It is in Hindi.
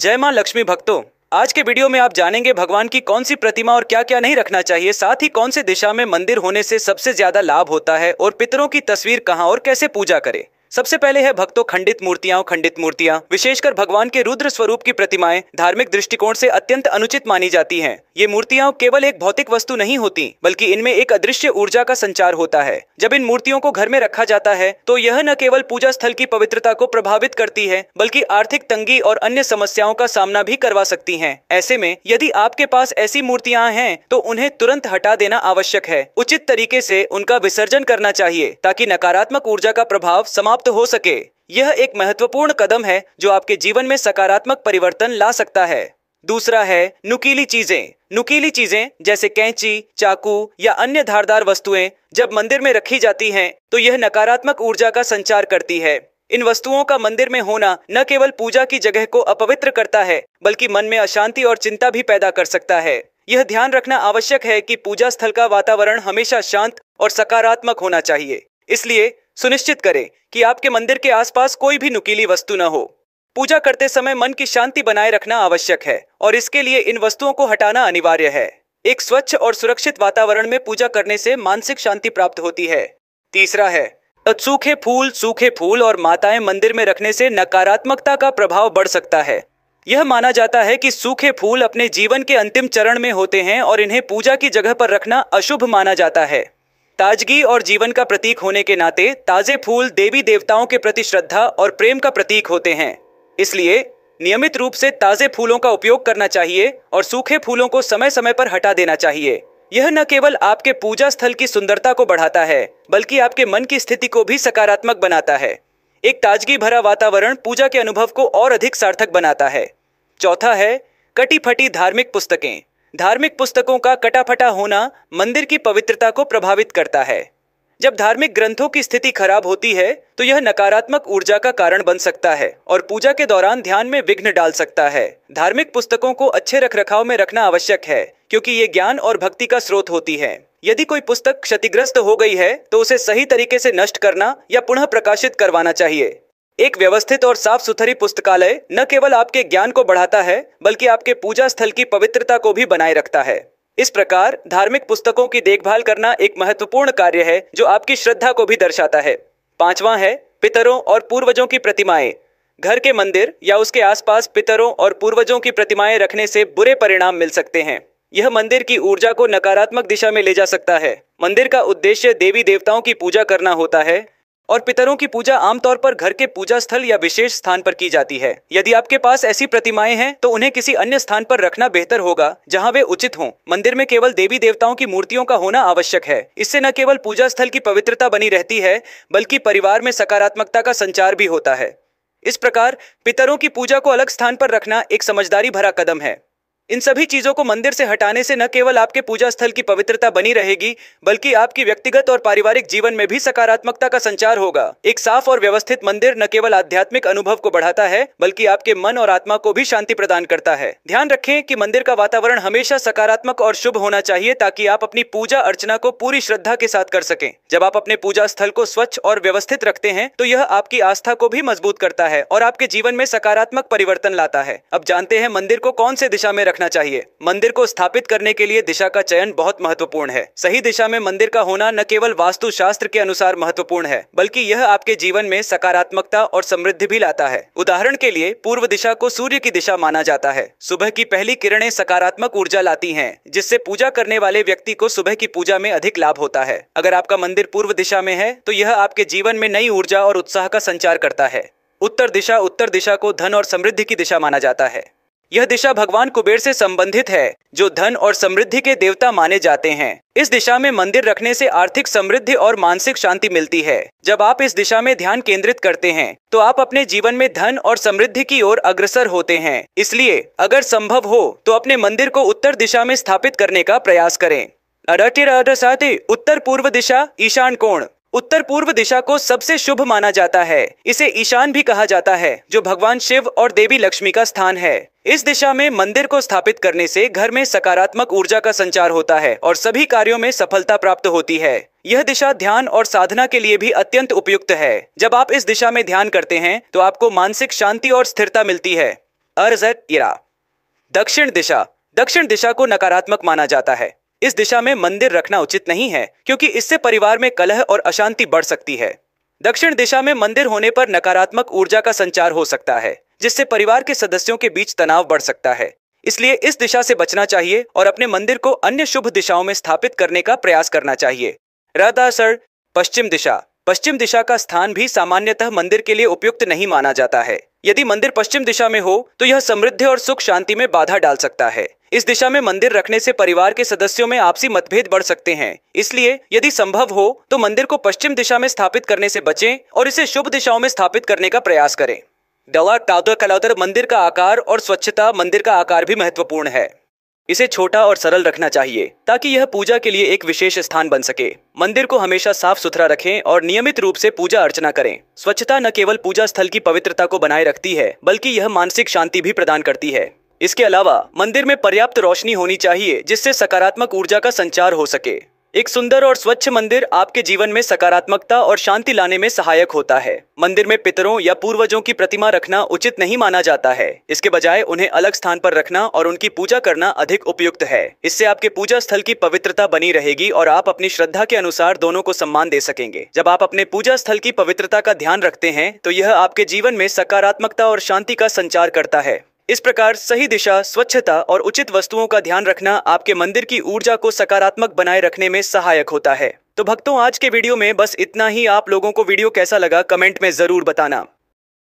जय मां लक्ष्मी भक्तों, आज के वीडियो में आप जानेंगे भगवान की कौन सी प्रतिमा और क्या क्या नहीं रखना चाहिए, साथ ही कौन से दिशा में मंदिर होने से सबसे ज्यादा लाभ होता है और पितरों की तस्वीर कहां और कैसे पूजा करें। सबसे पहले है भक्तों खंडित मूर्तियां विशेषकर भगवान के रुद्र स्वरूप की प्रतिमाएं धार्मिक दृष्टिकोण से अत्यंत अनुचित मानी जाती हैं। ये मूर्तियां केवल एक भौतिक वस्तु नहीं होती, बल्कि इनमें एक अदृश्य ऊर्जा का संचार होता है। जब इन मूर्तियों को घर में रखा जाता है तो यह न केवल पूजा स्थल की पवित्रता को प्रभावित करती है, बल्कि आर्थिक तंगी और अन्य समस्याओं का सामना भी करवा सकती हैं। ऐसे में यदि आपके पास ऐसी मूर्तियां हैं तो उन्हें तुरंत हटा देना आवश्यक है। उचित तरीके से उनका विसर्जन करना चाहिए ताकि नकारात्मक ऊर्जा का प्रभाव समाप्त हो सके। यह एक महत्वपूर्ण कदम है जो आपके जीवन में सकारात्मक परिवर्तन ला सकता है। दूसरा है नुकीली चीजें। नुकीली चीजें जैसे कैंची, चाकू या अन्य धारदार वस्तुएं जब मंदिर में रखी जाती हैं तो यह नकारात्मक ऊर्जा का संचार करती है। इन वस्तुओं का मंदिर में होना न केवल पूजा की जगह को अपवित्र करता है, बल्कि मन में अशांति और चिंता भी पैदा कर सकता है। यह ध्यान रखना आवश्यक है कि पूजा स्थल का वातावरण हमेशा शांत और सकारात्मक होना चाहिए। इसलिए सुनिश्चित करें कि आपके मंदिर के आसपास कोई भी नुकीली वस्तु न हो। पूजा करते समय मन की शांति बनाए रखना आवश्यक है और इसके लिए इन वस्तुओं को हटाना अनिवार्य है। एक स्वच्छ और सुरक्षित वातावरण में पूजा करने से मानसिक शांति प्राप्त होती है। तीसरा है सूखे फूल और माताएं मंदिर में रखने से नकारात्मकता का प्रभाव बढ़ सकता है। यह माना जाता है कि सूखे फूल अपने जीवन के अंतिम चरण में होते हैं और इन्हें पूजा की जगह पर रखना अशुभ माना जाता है। ताजगी और जीवन का प्रतीक होने के नाते ताजे फूल देवी देवताओं के प्रति श्रद्धा और प्रेम का प्रतीक होते हैं। इसलिए नियमित रूप से ताजे फूलों का उपयोग करना चाहिए और सूखे फूलों को समय समय पर हटा देना चाहिए। यह न केवल आपके पूजा स्थल की सुंदरता को बढ़ाता है, बल्कि आपके मन की स्थिति को भी सकारात्मक बनाता है। एक ताजगी भरा वातावरण पूजा के अनुभव को और अधिक सार्थक बनाता है। चौथा है कटी फटी धार्मिक पुस्तकें। धार्मिक पुस्तकों का कटा-फटा होना मंदिर की पवित्रता को प्रभावित करता है। जब धार्मिक ग्रंथों की स्थिति खराब होती है तो यह नकारात्मक ऊर्जा का कारण बन सकता है और पूजा के दौरान ध्यान में विघ्न डाल सकता है। धार्मिक पुस्तकों को अच्छे रखरखाव में रखना आवश्यक है, क्योंकि ये ज्ञान और भक्ति का स्रोत होती है। यदि कोई पुस्तक क्षतिग्रस्त हो गई है तो उसे सही तरीके से नष्ट करना या पुनः प्रकाशित करवाना चाहिए। एक व्यवस्थित और साफ सुथरी पुस्तकालय न केवल आपके ज्ञान को बढ़ाता है, बल्कि आपके पूजा स्थल की पवित्रता को भी बनाए रखता है। इस प्रकार धार्मिक पुस्तकों की देखभाल करना एक महत्वपूर्ण कार्य है जो आपकी श्रद्धा को भी दर्शाता है। पांचवा है पितरों और पूर्वजों की प्रतिमाएं। घर के मंदिर या उसके आसपास पितरों और पूर्वजों की प्रतिमाएं रखने से बुरे परिणाम मिल सकते हैं। यह मंदिर की ऊर्जा को नकारात्मक दिशा में ले जा सकता है। मंदिर का उद्देश्य देवी देवताओं की पूजा करना होता है और पितरों की पूजा आमतौर पर घर के पूजा स्थल या विशेष स्थान पर की जाती है। यदि आपके पास ऐसी प्रतिमाएं हैं तो उन्हें किसी अन्य स्थान पर रखना बेहतर होगा जहां वे उचित हों। मंदिर में केवल देवी देवताओं की मूर्तियों का होना आवश्यक है। इससे न केवल पूजा स्थल की पवित्रता बनी रहती है, बल्कि परिवार में सकारात्मकता का संचार भी होता है। इस प्रकार पितरों की पूजा को अलग स्थान पर रखना एक समझदारी भरा कदम है। इन सभी चीजों को मंदिर से हटाने से न केवल आपके पूजा स्थल की पवित्रता बनी रहेगी, बल्कि आपकी व्यक्तिगत और पारिवारिक जीवन में भी सकारात्मकता का संचार होगा। एक साफ और व्यवस्थित मंदिर न केवल आध्यात्मिक अनुभव को बढ़ाता है, बल्कि आपके मन और आत्मा को भी शांति प्रदान करता है। ध्यान रखें कि मंदिर का वातावरण हमेशा सकारात्मक और शुभ होना चाहिए ताकि आप अपनी पूजा अर्चना को पूरी श्रद्धा के साथ कर सकें। जब आप अपने पूजा स्थल को स्वच्छ और व्यवस्थित रखते हैं तो यह आपकी आस्था को भी मजबूत करता है और आपके जीवन में सकारात्मक परिवर्तन लाता है। अब जानते हैं मंदिर को कौन से दिशा में रखना चाहिए। मंदिर को स्थापित करने के लिए दिशा का चयन बहुत महत्वपूर्ण है। सही दिशा में मंदिर का होना न केवल वास्तु शास्त्र के अनुसार महत्वपूर्ण है, बल्कि यह आपके जीवन में सकारात्मकता और समृद्धि भी लाता है। उदाहरण के लिए पूर्व दिशा को सूर्य की दिशा माना जाता है। सुबह की पहली किरणें सकारात्मक ऊर्जा लाती हैं, जिससे पूजा करने वाले व्यक्ति को सुबह की पूजा में अधिक लाभ होता है। अगर आपका मंदिर पूर्व दिशा में है तो यह आपके जीवन में नई ऊर्जा और उत्साह का संचार करता है। उत्तर दिशा को धन और समृद्धि की दिशा माना जाता है। यह दिशा भगवान कुबेर से संबंधित है, जो धन और समृद्धि के देवता माने जाते हैं। इस दिशा में मंदिर रखने से आर्थिक समृद्धि और मानसिक शांति मिलती है। जब आप इस दिशा में ध्यान केंद्रित करते हैं तो आप अपने जीवन में धन और समृद्धि की ओर अग्रसर होते हैं। इसलिए अगर संभव हो तो अपने मंदिर को उत्तर दिशा में स्थापित करने का प्रयास करें। उत्तर पूर्व दिशा ईशान कोण। उत्तर पूर्व दिशा को सबसे शुभ माना जाता है। इसे ईशान भी कहा जाता है, जो भगवान शिव और देवी लक्ष्मी का स्थान है। इस दिशा में मंदिर को स्थापित करने से घर में सकारात्मक ऊर्जा का संचार होता है और सभी कार्यों में सफलता प्राप्त होती है। यह दिशा ध्यान और साधना के लिए भी अत्यंत उपयुक्त है। जब आप इस दिशा में ध्यान करते हैं तो आपको मानसिक शांति और स्थिरता मिलती है। इरा। दक्षिण दिशा। दक्षिण दिशा को नकारात्मक माना जाता है। इस दिशा में मंदिर रखना उचित नहीं है क्योंकि इससे परिवार में कलह और अशांति बढ़ सकती है। दक्षिण दिशा में मंदिर होने पर नकारात्मक ऊर्जा का संचार हो सकता है, जिससे परिवार के सदस्यों के बीच तनाव बढ़ सकता है। इसलिए इस दिशा से बचना चाहिए और अपने मंदिर को अन्य शुभ दिशाओं में स्थापित करने का प्रयास करना चाहिए। पश्चिम दिशा। पश्चिम दिशा का स्थान भी सामान्यतः मंदिर के लिए उपयुक्त नहीं माना जाता है। यदि मंदिर पश्चिम दिशा में हो तो यह समृद्धि और सुख शांति में बाधा डाल सकता है। इस दिशा में मंदिर रखने से परिवार के सदस्यों में आपसी मतभेद बढ़ सकते हैं। इसलिए यदि संभव हो तो मंदिर को पश्चिम दिशा में स्थापित करने से बचें और इसे शुभ दिशाओं में स्थापित करने का प्रयास करें। मंदिर का आकार और स्वच्छता। मंदिर का आकार भी महत्वपूर्ण है। इसे छोटा और सरल रखना चाहिए ताकि यह पूजा के लिए एक विशेष स्थान बन सके। मंदिर को हमेशा साफ सुथरा रखें और नियमित रूप से पूजा अर्चना करें। स्वच्छता न केवल पूजा स्थल की पवित्रता को बनाए रखती है बल्कि यह मानसिक शांति भी प्रदान करती है। इसके अलावा मंदिर में पर्याप्त रोशनी होनी चाहिए जिससे सकारात्मक ऊर्जा का संचार हो सके। एक सुंदर और स्वच्छ मंदिर आपके जीवन में सकारात्मकता और शांति लाने में सहायक होता है। मंदिर में पितरों या पूर्वजों की प्रतिमा रखना उचित नहीं माना जाता है। इसके बजाय उन्हें अलग स्थान पर रखना और उनकी पूजा करना अधिक उपयुक्त है। इससे आपके पूजा स्थल की पवित्रता बनी रहेगी और आप अपनी श्रद्धा के अनुसार दोनों को सम्मान दे सकेंगे। जब आप अपने पूजा स्थल की पवित्रता का ध्यान रखते हैं तो यह आपके जीवन में सकारात्मकता और शांति का संचार करता है। इस प्रकार सही दिशा, स्वच्छता और उचित वस्तुओं का ध्यान रखना आपके मंदिर की ऊर्जा को सकारात्मक बनाए रखने में सहायक होता है। तो भक्तों, आज के वीडियो में बस इतना ही। आप लोगों को वीडियो कैसा लगा कमेंट में जरूर बताना।